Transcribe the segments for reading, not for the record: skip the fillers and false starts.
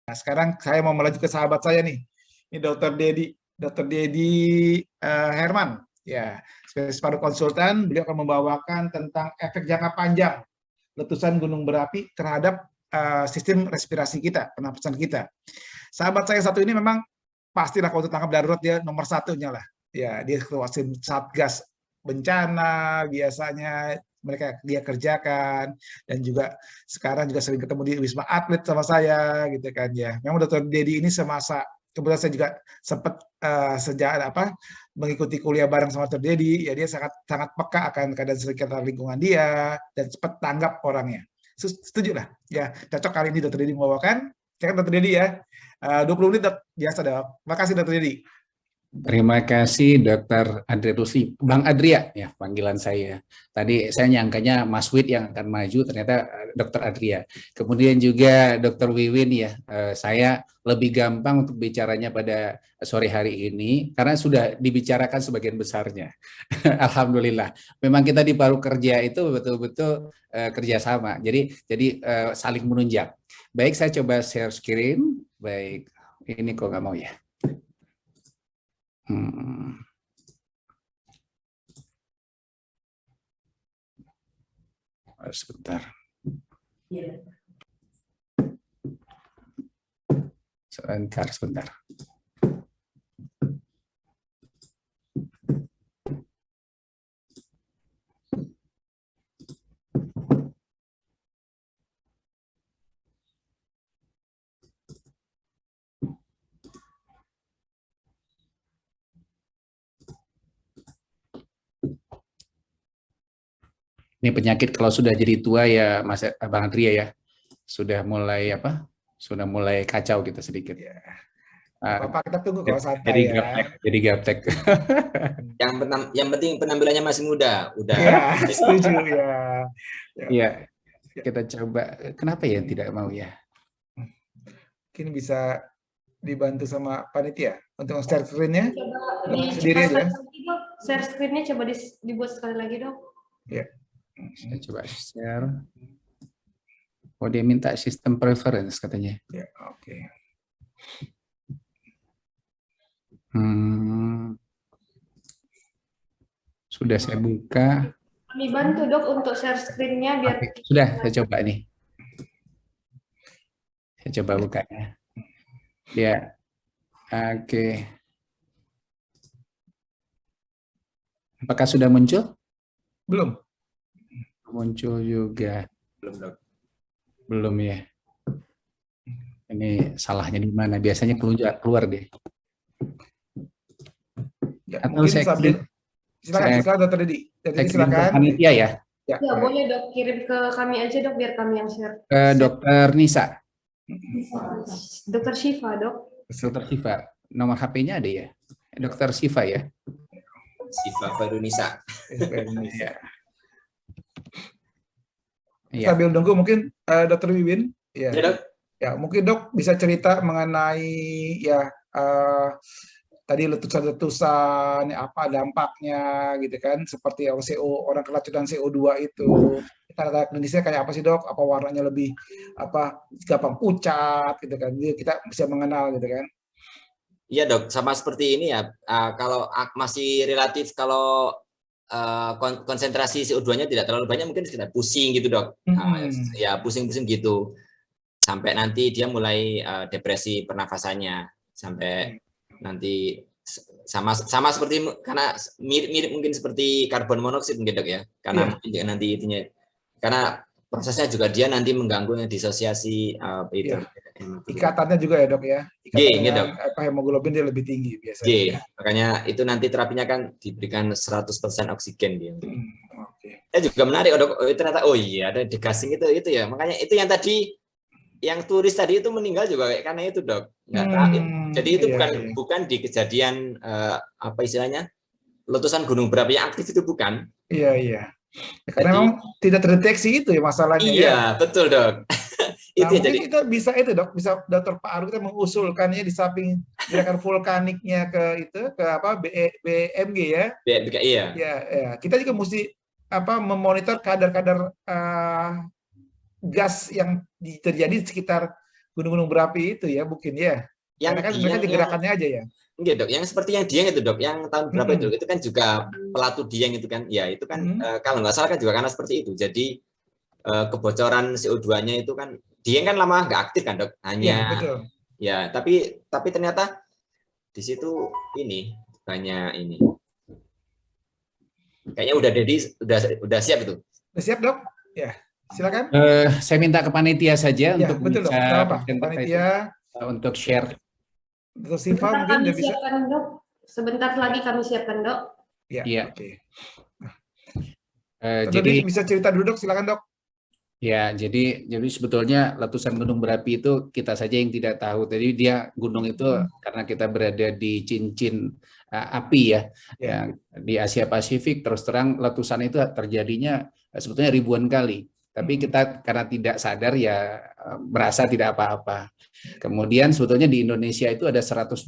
Nah, sekarang saya mau melanjut ke sahabat saya nih. Ini Dr. Dedi Herman. Ya, spesialis paru konsultan. Beliau akan membawakan tentang efek jangka panjang letusan gunung berapi terhadap sistem respirasi kita, pernapasan kita. Sahabat saya satu ini memang pastilah kalau tanggap darurat dia nomor satunya lah. Ya, dia ketua Satgas bencana biasanya dia kerjakan, dan juga sekarang juga sering ketemu di Wisma Atlet sama saya gitu kan ya. Memang Dr. Dedi ini semasa kebetulan saya juga sempat sejak mengikuti kuliah bareng sama Dr. Dedi, ya dia sangat peka akan keadaan sekitar lingkungan dia dan cepat tanggap orangnya. Setuju lah ya, cocok kali ini Dr. Dedi membawakan. Cek Dr. Dedi ya, 20 menit biasa dok. Makasih Dr. Dedi. Terima kasih Dr. Adria Rusli, Bang Adria ya panggilan saya. Tadi saya nyangkanya Mas Wid yang akan maju, ternyata Dr. Adria. Kemudian juga Dr. Wiwin ya, saya lebih gampang untuk bicaranya pada sore hari ini karena sudah dibicarakan sebagian besarnya. Alhamdulillah. Memang kita di paru kerja itu betul-betul kerjasama. Jadi saling menunjang. Baik, saya coba share screen. Baik, ini kok nggak mau ya. Sebentar. Sebentar. Ini penyakit kalau sudah jadi tua ya, Mas Bang Adria ya, sudah mulai Sudah mulai kacau kita sedikit. Ya. Bapak kita tunggu kalau santai Jadi gaptek. Yang penting penampilannya masih muda, udah. Ya, setuju ya. Iya, kita coba. Kenapa ya tidak mau ya? Mungkin bisa dibantu sama panitia untuk share screen-nya. Sendiri aja. Share screen-nya coba dibuat sekali lagi dok. Ya. Saya coba share. Oh, dia minta sistem preference katanya. Ya, oke. Sudah saya buka. Kami bantu dok untuk share screen-nya biar. Sudah, saya coba nih. Saya coba buka ya. Ya, oke. Apakah sudah muncul? Belum. Muncul juga. Belum ya. Ini salahnya di mana? Biasanya keluar deh. Ya, atau mungkin saya silakan Dr. Dedi. Silakan. Panitia ya. Ya, boleh dok, kirim ke kami aja dok biar kami yang share. Ke Dr. Nisa. Dr. Shiva dok. Dr. Shiva. Nomor HP-nya ada ya? Dr. Shiva ya? Shiva Farunisa. Ya. Sambil nunggu mungkin Dr. Wiwin. Ya. Ya, dok. Ya, mungkin dok bisa cerita mengenai ya tadi letusan-letusan apa dampaknya gitu kan, seperti orang keracunan CO2 itu. Tanda klinisnya kayak apa sih dok? Apa warnanya lebih gampang pucat gitu kan? Jadi kita bisa mengenal gitu kan. Iya dok, sama seperti ini ya. Kalau masih relatif, kalau konsentrasi CO2-nya tidak terlalu banyak, mungkin sekitar pusing gitu dok. Ya pusing-pusing gitu. Sampai nanti dia mulai depresi pernafasannya. Sampai nanti sama seperti, karena mirip mungkin seperti karbon monoksida mungkin dok ya. Karena nanti intinya, karena prosesnya juga dia nanti mengganggu yang disosiasi itu. Ikatannya juga ya dok ya. Iya dok. Hemoglobin dia lebih tinggi biasanya. Makanya itu nanti terapinya kan diberikan 100% oksigen dia. Okay. Juga menarik dok. Ternyata iya ada degasing itu ya. Makanya itu yang tadi yang turis tadi itu meninggal juga karena itu dok. Nggak tahu. Jadi itu bukan di kejadian apa istilahnya letusan gunung berapi yang aktif itu bukan. Iya. Karena memang tidak terdeteksi itu ya masalahnya. Iya betul dok. Itu nah, jadi kita bisa itu dok, bisa dokter Pak Aru kita mengusulkannya di samping gerakan vulkaniknya ke BMG ya. BMG iya. Ya, kita juga mesti memonitor kadar gas yang terjadi di sekitar gunung-gunung berapi itu ya mungkin ya. Yang Karena kan mereka Dieng, digerakannya aja ya. enggak dok, yang seperti yang Dieng itu dok, yang tahun berapa itu, itu kan juga pelatu Dieng itu kan, ya itu kan kalau nggak salah kan juga karena seperti itu. Jadi kebocoran CO2-nya itu kan, Dieng kan lama nggak aktif kan dok, Iya, hanya betul. ya tapi ternyata di situ ini banyak ini. Kayaknya udah Dedi udah siap itu. Udah siap, Dok? Ya, silakan. Saya minta ke panitia saja Ya, untuk betul, Dok. bisa Nggak apa-apa. presentasi Panitia, untuk share. Dr. Siva Sebentar mungkin kami udah bisa. siapkan, Dok. Sebentar lagi kami siapkan, Dok. Ya, Iya. oke. Jadi bisa cerita dulu, Dok. Silakan, Dok. ya, jadi sebetulnya letusan gunung berapi itu kita saja yang tidak tahu. Jadi dia gunung itu karena kita berada di cincin api ya, Ya. di Asia Pasifik. Terus terang letusan itu terjadinya sebetulnya ribuan kali. Tapi kita karena tidak sadar ya merasa tidak apa-apa. Kemudian sebetulnya di Indonesia itu ada 127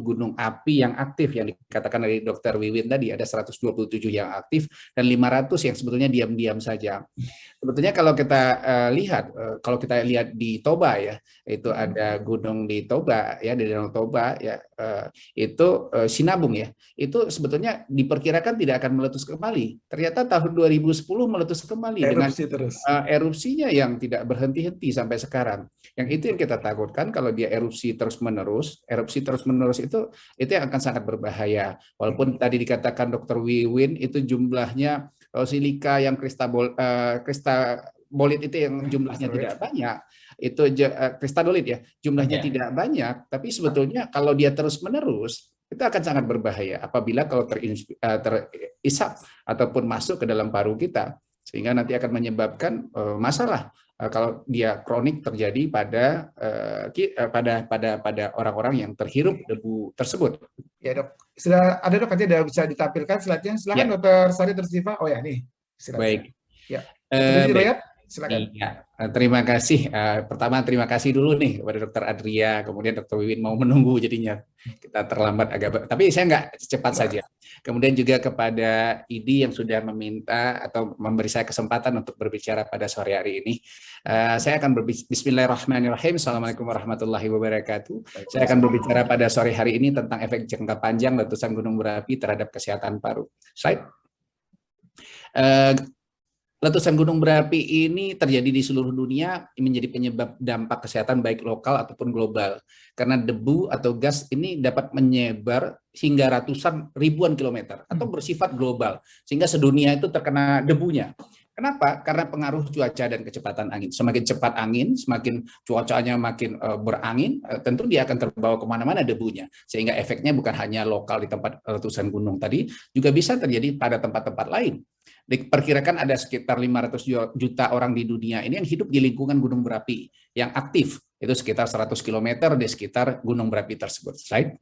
gunung api yang aktif, yang dikatakan dari Dr. Wiwin tadi ada 127 yang aktif dan 500 yang sebetulnya diam-diam saja. Sebetulnya kalau kita lihat di Toba ya, itu ada gunung di Toba ya, di Danau Toba ya, itu Sinabung ya, itu sebetulnya diperkirakan tidak akan meletus kembali. Ternyata tahun 2010 meletus kembali dengan erupsinya yang tidak berhenti-henti sampai sekarang. Yang itu yang kita takutkan kalau dia erupsi terus-menerus itu yang akan sangat berbahaya. Walaupun tadi dikatakan Dr. Wiwin itu jumlahnya silika yang kristabolit itu yang jumlahnya tidak banyak, itu kristadolit ya, jumlahnya tidak banyak, tapi sebetulnya kalau dia terus-menerus itu akan sangat berbahaya apabila kalau terisap ataupun masuk ke dalam paru kita, sehingga nanti akan menyebabkan masalah kalau dia kronik terjadi pada orang-orang yang terhirup debu tersebut. Ya, Dok. Sudah ada, Dok, nanti sudah bisa ditampilkan slide-nya. Silakan ya. Dr. Sari Tersiva. Oh ya, nih. Silakan. Baik. Ya. Baik. Silakan. Iya, terima kasih. Pertama terima kasih dulu nih kepada Dr. Adria, kemudian Dr. Wiwin mau menunggu jadinya kita terlambat tapi saya nggak cepat saja. Kemudian juga kepada IDI yang sudah meminta atau memberi saya kesempatan untuk berbicara pada sore hari ini. Saya akan Bismillahirrahmanirrahim. Assalamualaikum warahmatullahi wabarakatuh. Saya akan berbicara pada sore hari ini tentang efek jangka panjang letusan gunung berapi terhadap kesehatan paru. Slide. Letusan gunung berapi ini terjadi di seluruh dunia, menjadi penyebab dampak kesehatan baik lokal ataupun global. Karena debu atau gas ini dapat menyebar hingga ratusan ribuan kilometer atau bersifat global, sehingga sedunia itu terkena debunya. Kenapa? Karena pengaruh cuaca dan kecepatan angin. Semakin cepat angin, semakin cuacanya makin berangin, tentu dia akan terbawa kemana-mana debunya. Sehingga efeknya bukan hanya lokal di tempat letusan gunung tadi, juga bisa terjadi pada tempat-tempat lain. Diperkirakan ada sekitar 500 juta orang di dunia ini yang hidup di lingkungan gunung berapi yang aktif. Itu sekitar 100 km di sekitar gunung berapi tersebut. Slide.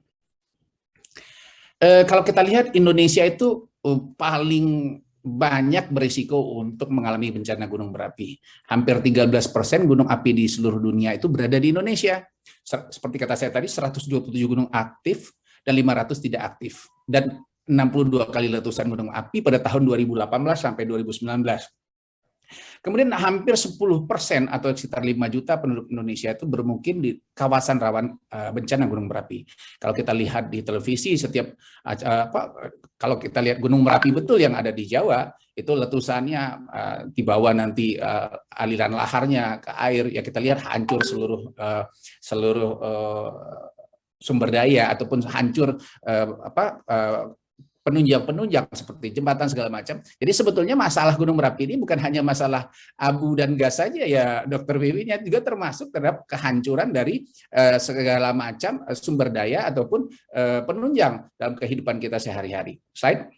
Kalau kita lihat Indonesia itu paling banyak berisiko untuk mengalami bencana gunung berapi. Hampir 13% gunung api di seluruh dunia itu berada di Indonesia. Seperti kata saya tadi, 127 gunung aktif dan 500 tidak aktif. Dan 62 kali letusan gunung api pada tahun 2018 sampai 2019. Kemudian hampir 10% atau sekitar 5 juta penduduk Indonesia itu bermukim di kawasan rawan bencana gunung berapi. Kalau kita lihat di televisi setiap kalau kita lihat gunung berapi betul yang ada di Jawa, itu letusannya dibawa nanti aliran laharnya ke air, ya kita lihat hancur seluruh sumber daya ataupun hancur penunjang seperti jembatan segala macam. Jadi sebetulnya masalah gunung berapi ini bukan hanya masalah abu dan gas saja ya, Dr. Wiwin, juga termasuk terhadap kehancuran dari segala macam sumber daya ataupun penunjang dalam kehidupan kita sehari-hari. Slide.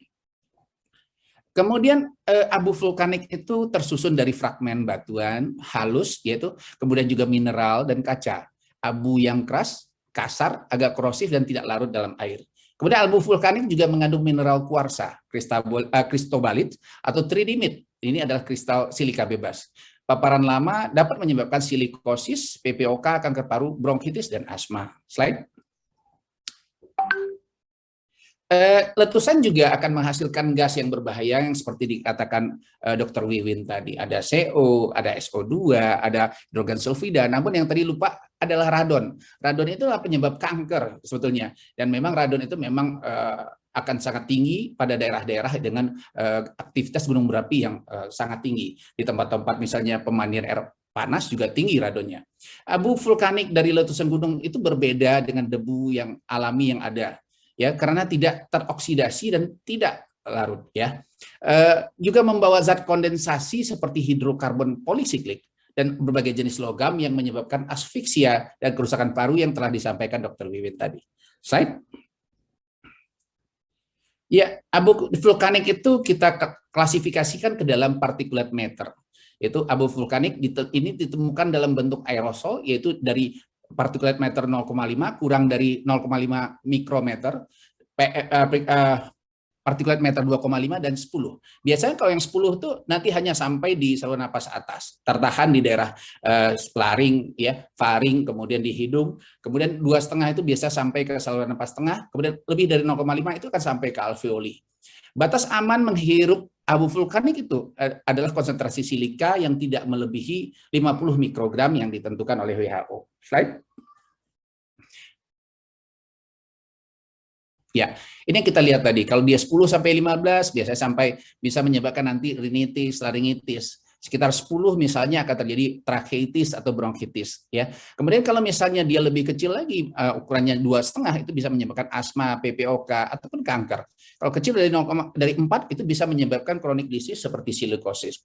Kemudian abu vulkanik itu tersusun dari fragmen batuan halus, yaitu kemudian juga mineral dan kaca. Abu yang keras, kasar, agak korosif dan tidak larut dalam air. Kemudian abu vulkanik juga mengandung mineral kuarsa, kristobalit, atau tridimit. Ini adalah kristal silika bebas. Paparan lama dapat menyebabkan silikosis, PPOK, kanker paru, bronkitis, dan asma. Slide. Letusan juga akan menghasilkan gas yang berbahaya yang seperti dikatakan Dr. Wiwin tadi. Ada CO, ada SO2, ada hidrogen sulfida. Namun yang tadi lupa adalah radon. Radon itu adalah penyebab kanker sebetulnya. Dan memang radon itu memang akan sangat tinggi pada daerah-daerah dengan aktivitas gunung berapi yang sangat tinggi. Di tempat-tempat misalnya pemandian air panas juga tinggi radonnya. Abu vulkanik dari letusan gunung itu berbeda dengan debu yang alami yang ada. Ya, karena tidak teroksidasi dan tidak larut ya. Juga membawa zat kondensasi seperti hidrokarbon polisiklik dan berbagai jenis logam yang menyebabkan asfiksia dan kerusakan paru yang telah disampaikan Dr. Wiwin tadi. Slide. Ya, abu vulkanik itu kita klasifikasikan ke dalam partikulat meter. Itu abu vulkanik ini ditemukan dalam bentuk aerosol, yaitu dari partikulat meter 0,5 kurang dari 0,5 mikrometer, partikulat meter 2,5 dan 10. Biasanya kalau yang 10 itu nanti hanya sampai di saluran napas atas, tertahan di daerah laring, ya, faring, kemudian di hidung, kemudian 2,5 itu biasa sampai ke saluran napas tengah, kemudian lebih dari 0,5 itu akan sampai ke alveoli. Batas aman menghirup abu vulkanik itu adalah konsentrasi silika yang tidak melebihi 50 mikrogram yang ditentukan oleh WHO. Slide. Ya, ini yang kita lihat tadi. Kalau dia 10 sampai 15 biasanya sampai bisa menyebabkan nanti rinitis, laringitis. Sekitar 10 misalnya akan terjadi tracheitis atau bronkitis ya. Kemudian kalau misalnya dia lebih kecil lagi, ukurannya 2,5 itu bisa menyebabkan asma, PPOK ataupun kanker. Kalau kecil dari 4 itu bisa menyebabkan chronic disease seperti silikosis.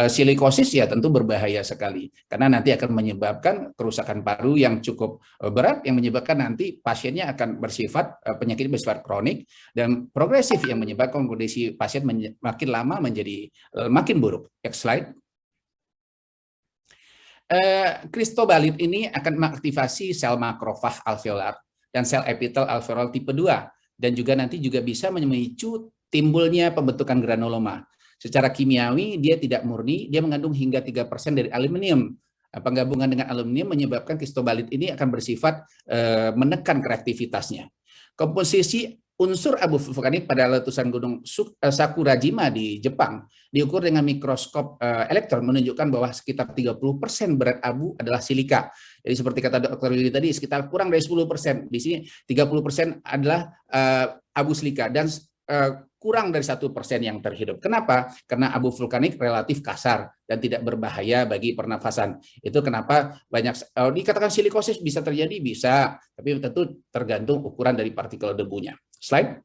Silikosis ya tentu berbahaya sekali karena nanti akan menyebabkan kerusakan paru yang cukup berat yang menyebabkan nanti pasiennya akan bersifat penyakit bersifat kronik dan progresif yang menyebabkan kondisi pasien makin lama menjadi makin buruk. Next slide. Kristobalit ini akan mengaktifasi sel makrofag alveolar dan sel epitel alveolar tipe 2 dan juga nanti juga bisa memicu timbulnya pembentukan granuloma. Secara kimiawi dia tidak murni, dia mengandung hingga 3% dari aluminium. Penggabungan dengan aluminium menyebabkan kristobalit ini akan bersifat menekan reaktivitasnya. Komposisi unsur abu vulkanik pada letusan gunung Sakurajima di Jepang diukur dengan mikroskop elektron menunjukkan bahwa sekitar 30% berat abu adalah silika. Jadi seperti kata Dr. Willy tadi sekitar kurang dari 10%. Di sini 30% adalah abu silika dan kurang dari 1% yang terhidup. Kenapa? Karena abu vulkanik relatif kasar dan tidak berbahaya bagi pernafasan. Itu kenapa banyak dikatakan silikosis bisa terjadi, bisa, tapi tentu tergantung ukuran dari partikel debunya. Slide.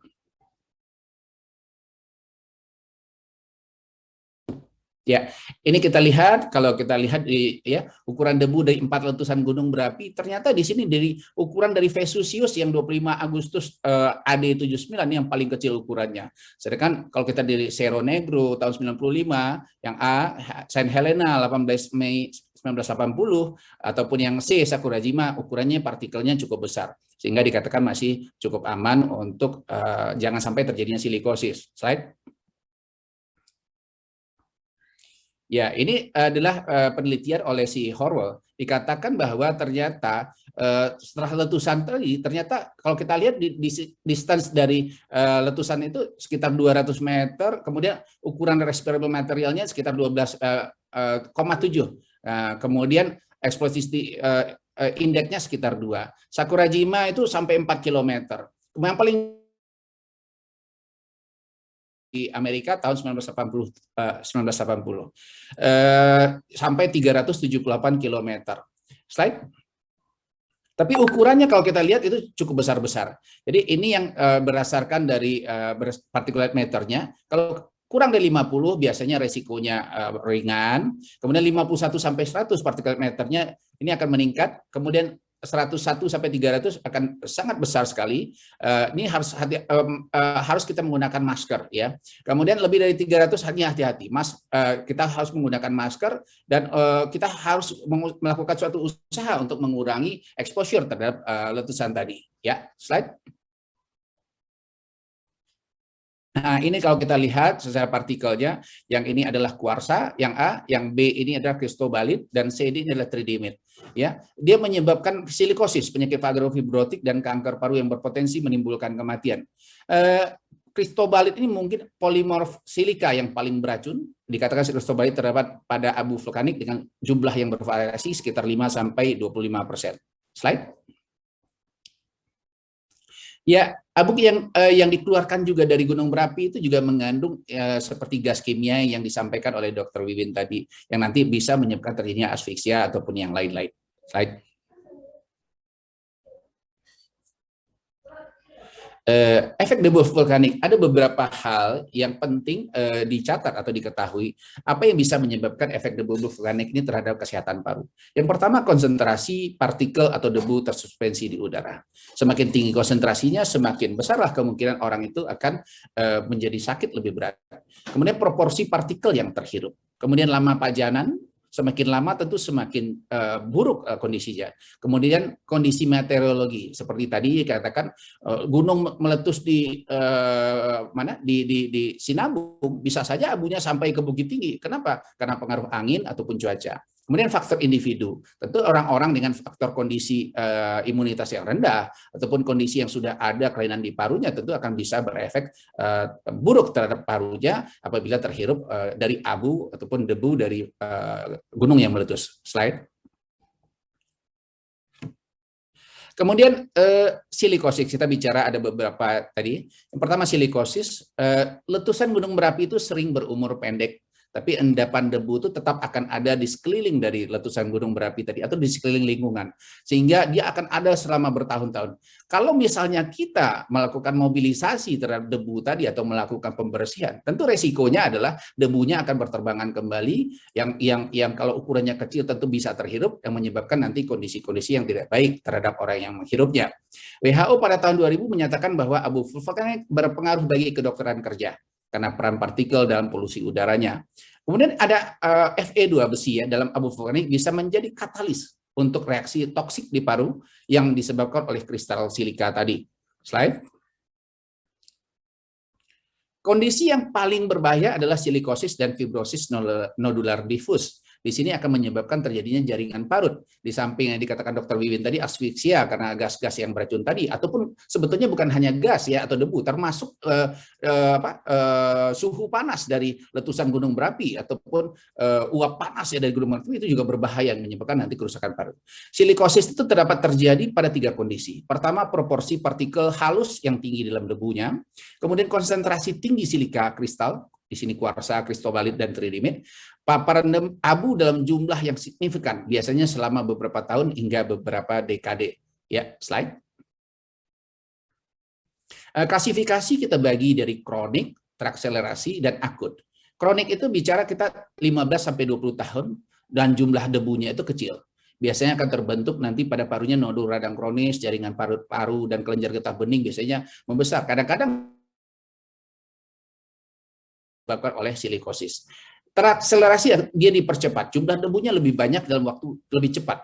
Ya, ini kita lihat kalau kita lihat di ya ukuran debu dari 4 letusan gunung berapi, ternyata di sini dari ukuran dari Vesuvius yang 25 Agustus AD79 yang paling kecil ukurannya. Sedangkan kalau kita dari Cerro Negro tahun 95, yang A Saint Helena 18 Mei 1980 ataupun yang C Sakurajima ukurannya partikelnya cukup besar sehingga dikatakan masih cukup aman untuk jangan sampai terjadinya silikosis. Slide. Ya, ini adalah penelitian oleh si Horwell. Dikatakan bahwa ternyata setelah letusan tadi, ternyata kalau kita lihat di distance dari letusan itu sekitar 200 meter, kemudian ukuran respirable materialnya sekitar 12,7. Kemudian explosivity indeksnya sekitar 2. Sakurajima itu sampai 4 km. Yang paling di Amerika tahun 1980 sampai 378 km. Slide. Tapi ukurannya kalau kita lihat itu cukup besar-besar. Jadi ini yang berdasarkan dari particulate meternya. Kalau kurang dari 50 biasanya resikonya ringan. Kemudian 51 sampai 100 particulate meternya ini akan meningkat. Kemudian 101 sampai 300 akan sangat besar sekali. Ini harus kita menggunakan masker ya. Kemudian lebih dari 300 hati-hati. Kita harus menggunakan masker dan kita harus melakukan suatu usaha untuk mengurangi exposure terhadap letusan tadi. Ya, slide. Nah, ini kalau kita lihat secara partikelnya, yang ini adalah kuarsa, yang A, yang B ini adalah kristobalit, dan C ini adalah tridimit. Ya, dia menyebabkan silikosis, penyakit vaginofibrotik, dan kanker paru yang berpotensi menimbulkan kematian. Kristobalit ini mungkin polimorf silika yang paling beracun. Dikatakan kristobalit terdapat pada abu vulkanik dengan jumlah yang bervariasi sekitar 5-25%. Slide. Ya, abu yang dikeluarkan juga dari gunung berapi itu juga mengandung seperti gas kimia yang disampaikan oleh Dr. Wiwin tadi, yang nanti bisa menyebabkan terjadinya asfiksia ataupun yang lain-lain. Slide. Efek debu vulkanik, ada beberapa hal yang penting dicatat atau diketahui apa yang bisa menyebabkan efek debu vulkanik ini terhadap kesehatan paru. Yang pertama, konsentrasi partikel atau debu tersuspensi di udara. Semakin tinggi konsentrasinya, semakin besarlah kemungkinan orang itu akan menjadi sakit lebih berat. Kemudian proporsi partikel yang terhirup. Kemudian lama pajanan, semakin lama tentu semakin buruk kondisinya. Kemudian kondisi meteorologi seperti tadi katakan gunung meletus di di Sinabung, bisa saja abunya sampai ke Bukit Tinggi. Kenapa? Karena pengaruh angin ataupun cuaca. Kemudian faktor individu, tentu orang-orang dengan faktor kondisi imunitas yang rendah ataupun kondisi yang sudah ada kelainan di parunya tentu akan bisa berefek buruk terhadap parunya apabila terhirup dari abu ataupun debu dari gunung yang meletus. Slide. Kemudian silikosis, kita bicara ada beberapa tadi. Yang pertama silikosis, letusan gunung berapi itu sering berumur pendek. Tapi endapan debu itu tetap akan ada di sekeliling dari letusan gunung berapi tadi atau di sekeliling lingkungan. Sehingga dia akan ada selama bertahun-tahun. Kalau misalnya kita melakukan mobilisasi terhadap debu tadi atau melakukan pembersihan, tentu resikonya adalah debunya akan berterbangan kembali yang kalau ukurannya kecil tentu bisa terhirup yang menyebabkan nanti kondisi-kondisi yang tidak baik terhadap orang yang menghirupnya. WHO pada tahun 2000 menyatakan bahwa abu vulkanik berpengaruh bagi kedokteran kerja karena peran partikel dalam polusi udaranya. Kemudian ada Fe2 besi ya dalam abu vulkanik bisa menjadi katalis untuk reaksi toksik di paru yang disebabkan oleh kristal silika tadi. Slide. Kondisi yang paling berbahaya adalah silikosis dan fibrosis nodular diffus. Di sini akan menyebabkan terjadinya jaringan parut. Di samping yang dikatakan Dr. Wiwin tadi, asfiksia karena gas-gas yang beracun tadi, ataupun sebetulnya bukan hanya gas ya atau debu, termasuk suhu panas dari letusan gunung berapi ataupun uap panas ya dari gunung berapi itu juga berbahaya yang menyebabkan nanti kerusakan parut. Silikosis itu terdapat terjadi pada 3 kondisi. Pertama, proporsi partikel halus yang tinggi dalam debunya, kemudian konsentrasi tinggi silika kristal, di sini kuarsa, kristobalit, dan tridimit, paparan abu dalam jumlah yang signifikan, biasanya selama beberapa tahun hingga beberapa dekade. Ya, slide. Klasifikasi kita bagi dari kronik, terakselerasi, dan akut. Kronik itu bicara kita 15-20 tahun, dan jumlah debunya itu kecil. Biasanya akan terbentuk nanti pada parunya nodul radang kronis, jaringan paru dan kelenjar getah bening biasanya membesar. Kadang-kadang disebabkan oleh silikosis. Terakselerasi dia dipercepat, jumlah debunya lebih banyak dalam waktu lebih cepat,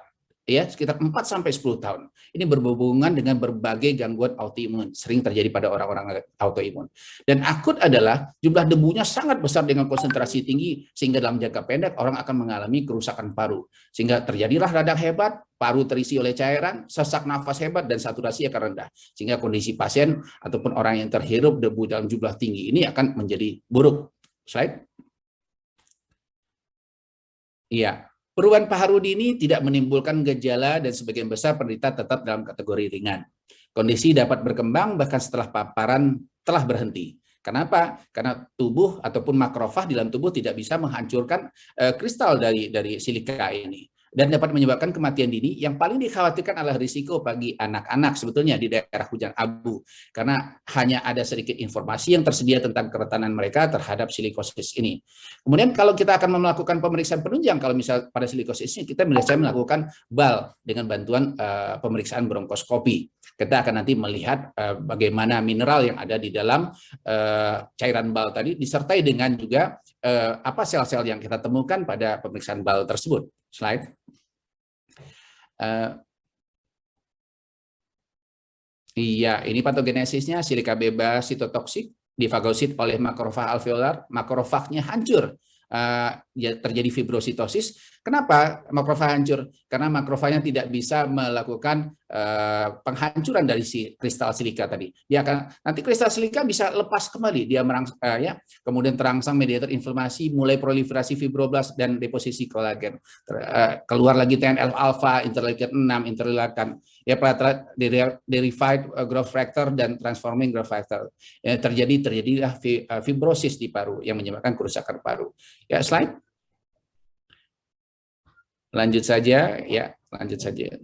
ya sekitar 4-10 tahun. Ini berhubungan dengan berbagai gangguan autoimun, sering terjadi pada orang-orang autoimun. Dan akut adalah jumlah debunya sangat besar dengan konsentrasi tinggi, sehingga dalam jangka pendek orang akan mengalami kerusakan paru. Sehingga terjadilah radang hebat, paru terisi oleh cairan, sesak nafas hebat, dan saturasi akan rendah. Sehingga kondisi pasien ataupun orang yang terhirup debu dalam jumlah tinggi ini akan menjadi buruk. Slide. Iya, perubahan paru dini tidak menimbulkan gejala dan sebagian besar penderita tetap dalam kategori ringan. Kondisi dapat berkembang bahkan setelah paparan telah berhenti. Kenapa? Karena tubuh ataupun makrofag di dalam tubuh tidak bisa menghancurkan kristal dari silika ini. Dan dapat menyebabkan kematian dini. Yang paling dikhawatirkan adalah risiko bagi anak-anak sebetulnya di daerah hujan abu. Karena hanya ada sedikit informasi yang tersedia tentang kerentanan mereka terhadap silikosis ini. Kemudian kalau kita akan melakukan pemeriksaan penunjang, kalau misal pada silikosis ini kita melakukan BAL dengan bantuan pemeriksaan bronkoskopi. Kita akan nanti melihat bagaimana mineral yang ada di dalam cairan BAL tadi, disertai dengan juga apa sel-sel yang kita temukan pada pemeriksaan BAL tersebut. Slide. Iya, ini patogenesisnya silika bebas sitotoksik difagosit oleh makrofag alveolar, makrofagnya hancur. Terjadi fibrositosis. Kenapa makrofag hancur? Karena makrofagnya tidak bisa melakukan penghancuran dari si kristal silika tadi. Dia akan nanti kristal silika bisa lepas kembali, dia kemudian terangsang mediator inflamasi, mulai proliferasi fibroblast dan deposisi kolagen. Keluar lagi TNF alpha, interleukin 6, interleukin derived growth factor dan transforming growth factor. Terjadilah fibrosis di paru yang menyebabkan kerusakan paru. Ya, slide. Lanjut saja, ya, lanjut saja.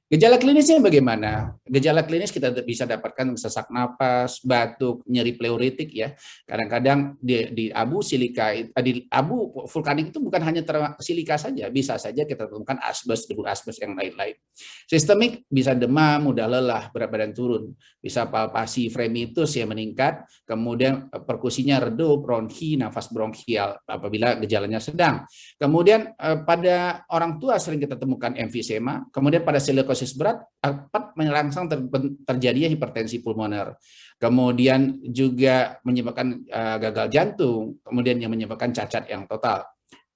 Gejala klinisnya bagaimana? Gejala klinis kita bisa dapatkan sesak napas, batuk, nyeri pleuritik ya. Kadang-kadang di abu silika, di abu vulkanik itu bukan hanya silika saja, bisa saja kita temukan asbes, debu asbes yang lain-lain. Sistemik bisa demam, mudah lelah, berat badan turun, bisa palpasi fremitus yang meningkat, kemudian perkusinya redup, bronki, nafas bronkial apabila gejalanya sedang. Kemudian pada orang tua sering kita temukan emfisema, kemudian pada silikosis berat dapat merangsang terjadinya hipertensi pulmoner, kemudian juga menyebabkan gagal jantung, kemudian yang menyebabkan cacat yang total.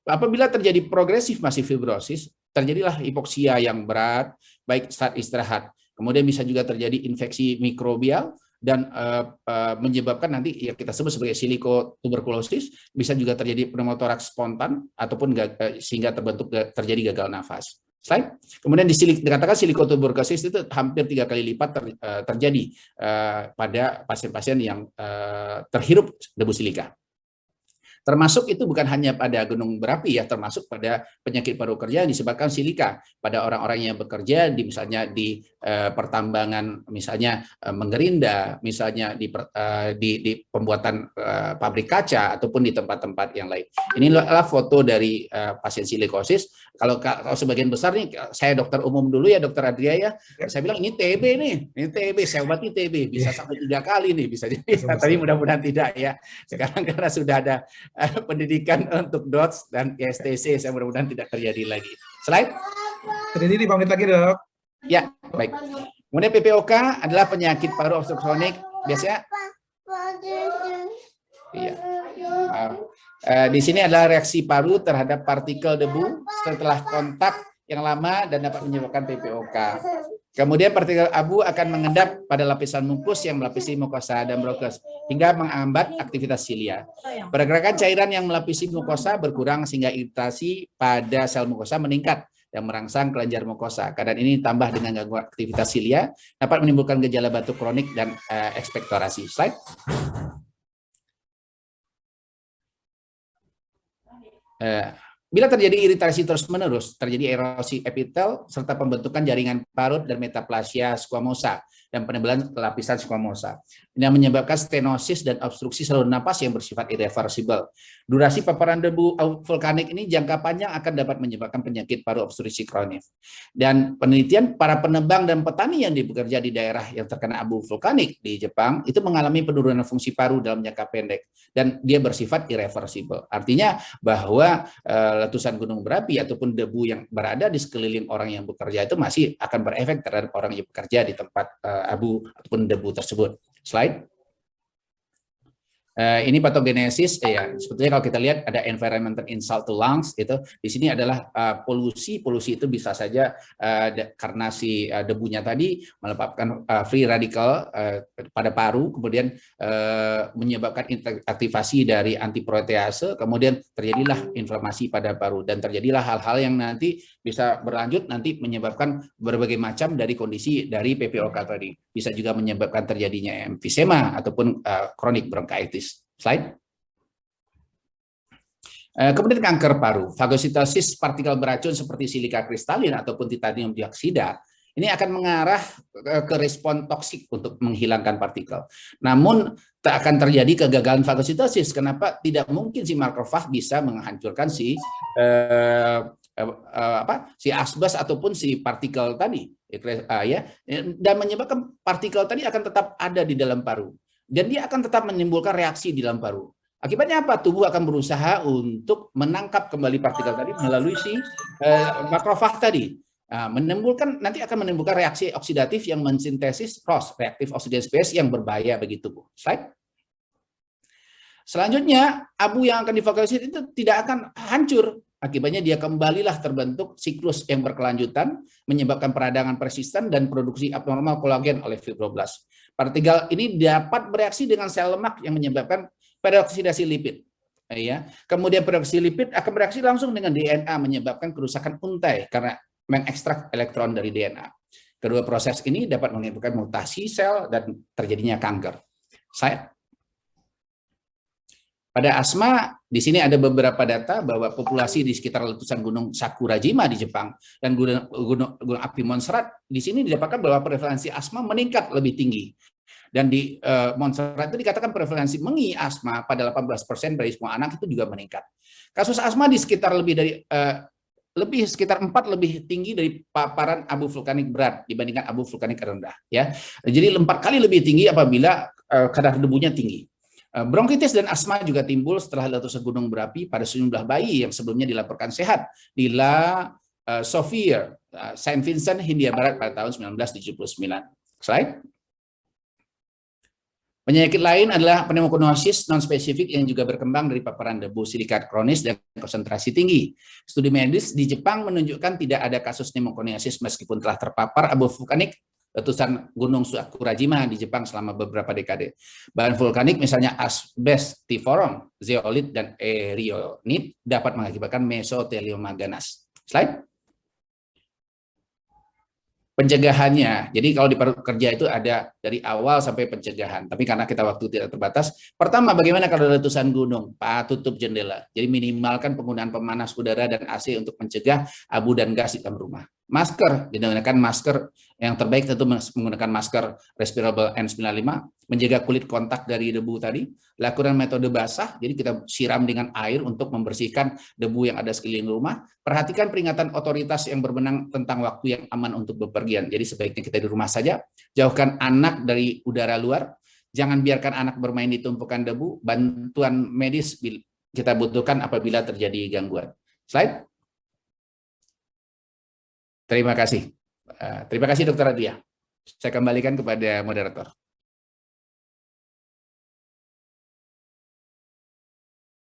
Apabila terjadi progresif masih fibrosis, terjadilah hipoksia yang berat baik saat istirahat, kemudian bisa juga terjadi infeksi mikrobial dan menyebabkan nanti yang kita sebut sebagai silikotuberkulosis, bisa juga terjadi pneumotoraks spontan ataupun sehingga terjadi gagal nafas. Slide. Kemudian dikatakan silikotuberkulosis itu hampir 3 kali lipat terjadi pada pasien-pasien yang terhirup debu silika. Termasuk itu bukan hanya pada gunung berapi ya, termasuk pada penyakit paru kerja yang disebabkan silika pada orang-orang yang bekerja misalnya di pertambangan, misalnya menggerinda, misalnya di pembuatan pabrik kaca ataupun di tempat-tempat yang lain. Inilah foto dari pasien silikosis. Kalau sebagian besar nih, saya dokter umum dulu ya, dokter Adria ya, saya bilang ini TB nih, ini TB, saya obati TB, bisa sampai 3 kali nih, bisa jadi, tapi mudah-mudahan tidak ya. Sekarang karena sudah ada pendidikan untuk DOTS dan ISTC, saya mudah-mudahan tidak terjadi lagi. Slide. Terjadi 5 menit lagi, Dok. Ya, baik. Kemudian PPOK adalah penyakit paru obstruktif kronik, biasanya. Iya. Di sini adalah reaksi paru terhadap partikel debu setelah kontak yang lama dan dapat menyebabkan PPOK. Kemudian partikel abu akan mengendap pada lapisan mukus yang melapisi mukosa dan bronkus hingga menghambat aktivitas silia. Pergerakan cairan yang melapisi mukosa berkurang sehingga iritasi pada sel mukosa meningkat yang merangsang kelenjar mukosa. Keadaan ini ditambah dengan gangguan aktivitas silia dapat menimbulkan gejala batuk kronik dan ekspektorasi. Slide. Bila terjadi iritasi terus-menerus, terjadi erosi epitel serta pembentukan jaringan parut dan metaplasia squamosa dan penebalan lapisan squamosa. Ini menyebabkan stenosis dan obstruksi saluran napas yang bersifat irreversibel. Durasi paparan debu vulkanik ini jangka panjang akan dapat menyebabkan penyakit paru obstruksi kronik. Dan penelitian para penebang dan petani yang bekerja di daerah yang terkena abu vulkanik di Jepang itu mengalami penurunan fungsi paru dalam jangka pendek dan dia bersifat irreversibel. Artinya bahwa letusan gunung berapi ataupun debu yang berada di sekeliling orang yang bekerja itu masih akan berefek terhadap orang yang bekerja di tempat abu ataupun debu tersebut. Slide. Ini patogenesis ya, sebetulnya kalau kita lihat ada environmental insult to lungs itu di sini adalah polusi itu bisa saja karena si debunya tadi melepaskan free radical pada paru, kemudian menyebabkan aktivasi dari antiprotease, kemudian terjadilah inflamasi pada paru dan terjadilah hal-hal yang nanti bisa berlanjut nanti menyebabkan berbagai macam dari kondisi dari PPOK tadi, bisa juga menyebabkan terjadinya emfisema ataupun kronik bronkitis. Slide. Kemudian kanker paru, fagositosis partikel beracun seperti silika kristalin ataupun titanium dioksida, ini akan mengarah ke respon toksik untuk menghilangkan partikel. Namun tak akan terjadi kegagalan fagositosis. Kenapa? Tidak mungkin si makrofag bisa menghancurkan si asbes ataupun si partikel tadi, dan menyebabkan partikel tadi akan tetap ada di dalam paru. Dan dia akan tetap menimbulkan reaksi di dalam paru. Akibatnya apa? Tubuh akan berusaha untuk menangkap kembali partikel tadi melalui si makrofag tadi. nanti akan menimbulkan reaksi oksidatif yang mensintesis ROS, reaktif oksigen spesies, yang berbahaya bagi tubuh. Slide. Selanjutnya, abu yang akan difokuskan itu tidak akan hancur. Akibatnya dia kembalilah terbentuk siklus yang berkelanjutan, menyebabkan peradangan persisten dan produksi abnormal kolagen oleh fibroblast. Partikel ini dapat bereaksi dengan sel lemak yang menyebabkan peroksidasi lipid. Ya. Kemudian peroksida lipid akan bereaksi langsung dengan DNA, menyebabkan kerusakan untai karena mengekstrak elektron dari DNA. Kedua proses ini dapat menimbulkan mutasi sel dan terjadinya kanker. Pada asma, di sini ada beberapa data bahwa populasi di sekitar letusan gunung Sakurajima di Jepang dan gunung api Montserrat di sini didapatkan bahwa prevalensi asma meningkat lebih tinggi. Dan di Montserrat itu dikatakan prevalensi mengi asma pada 18% dari semua anak itu juga meningkat. Kasus asma di sekitar sekitar 4 lebih tinggi dari paparan abu vulkanik berat dibandingkan abu vulkanik rendah. Ya, jadi 4 kali lebih tinggi apabila kadar debunya tinggi. Bronkitis dan asma juga timbul setelah letusan gunung berapi pada sejumlah bayi yang sebelumnya dilaporkan sehat di La Sophia, Saint Vincent, Hindia Barat pada tahun 1979. Slide. Penyakit lain adalah pneumokoniosis non-spesifik yang juga berkembang dari paparan debu silikat kronis dan konsentrasi tinggi. Studi medis di Jepang menunjukkan tidak ada kasus pneumokoniosis meskipun telah terpapar abu vulkanik letusan gunung Sakurajima di Jepang selama beberapa dekade. Bahan vulkanik misalnya asbestiforum, zeolit, dan erionit dapat mengakibatkan mesotelioma ganas. Slide. Pencegahannya, jadi kalau di paru kerja itu ada dari awal sampai pencegahan, tapi karena kita waktu tidak terbatas, pertama bagaimana kalau letusan gunung? Tutup jendela, jadi minimalkan penggunaan pemanas udara dan AC untuk mencegah abu dan gas di dalam rumah. Masker, digunakan masker yang terbaik tentu menggunakan masker respirable N95, menjaga kulit kontak dari debu tadi, lakukan metode basah, jadi kita siram dengan air untuk membersihkan debu yang ada sekeliling rumah, perhatikan peringatan otoritas yang berwenang tentang waktu yang aman untuk bepergian, jadi sebaiknya kita di rumah saja, jauhkan anak dari udara luar, jangan biarkan anak bermain di tumpukan debu, bantuan medis kita butuhkan apabila terjadi gangguan. Slide. Terima kasih. Terima kasih Dr. Adria. Saya kembalikan kepada moderator.